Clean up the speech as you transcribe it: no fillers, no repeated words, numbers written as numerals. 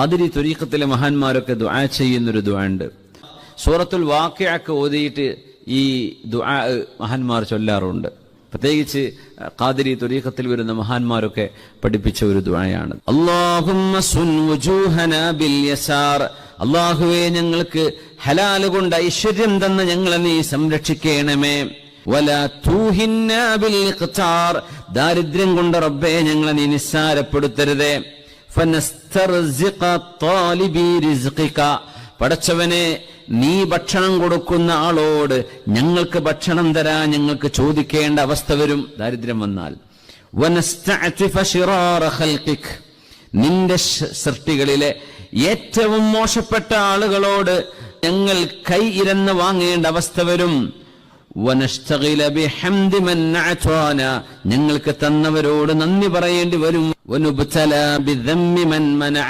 ഖാദിരി ത്വരീഖത്തിലെ മഹാന്മാരൊക്കെ ദുആ ചെയ്യുന്നൊരു ദുആ ഉണ്ട്. സൂറത്തുൽ വാഖിഅക്ക് ഓതിയിട്ട് ഈ ദുആ മഹാന്മാർ ചൊല്ലാറുണ്ട്. പ്രത്യേകിച്ച് ഖാദിരി ത്വരീഖത്തിൽ വരുന്ന മഹാന്മാരൊക്കെ പഠിപ്പിച്ച ഒരു ദുആയാണ്. അല്ലാഹുമ്മ സുൻ വുജൂഹനാ ബിൽ യസാർ. അല്ലാഹുവേ, ഞങ്ങൾക്ക് ഹലാൽ കൊണ്ട് ഐശ്വര്യം തന്ന ഞങ്ങളെ നീ സംരക്ഷിക്കണമേ. വലാ തൂഹിന്നാ ബിൽ ഇഖ്താർ. ദാരിദ്ര്യം കൊണ്ട് റബ്ബേ ഞങ്ങളെ നീ നിസ്സാരപ്പെടുത്തരുതേ. ഫനസ്തർസിഖ ത്വാലിബി റിസ്ഖിക. പടച്ചവനെ, നീ ഭക്ഷണം കൊടുക്കുന്ന ആളോട് ഞങ്ങൾക്ക് ഭക്ഷണം തരാൻ ഞങ്ങൾക്ക് ചോദിക്കേണ്ട അവസ്ഥ വരും ദാരിദ്ര്യം വന്നാൽ. വനസ്തഅതിഫ ശിറാറ ഖൽഖിക. നിന്റെ സൃഷ്ടികളിലെ ഏറ്റവും മോശപ്പെട്ട ആളുകളോട് ഞങ്ങൾ കൈ ഇരന്ന് വാങ്ങേണ്ട അവസ്ഥ വരും. വനസ്തഗില ബിഹംദി മൻ അഅതാന. ഞങ്ങൾക്ക് തന്നവരോട് നന്ദി പറയേണ്ടി വരും. വനുബ്തല ബിദമ്മി മൻ മനഅ.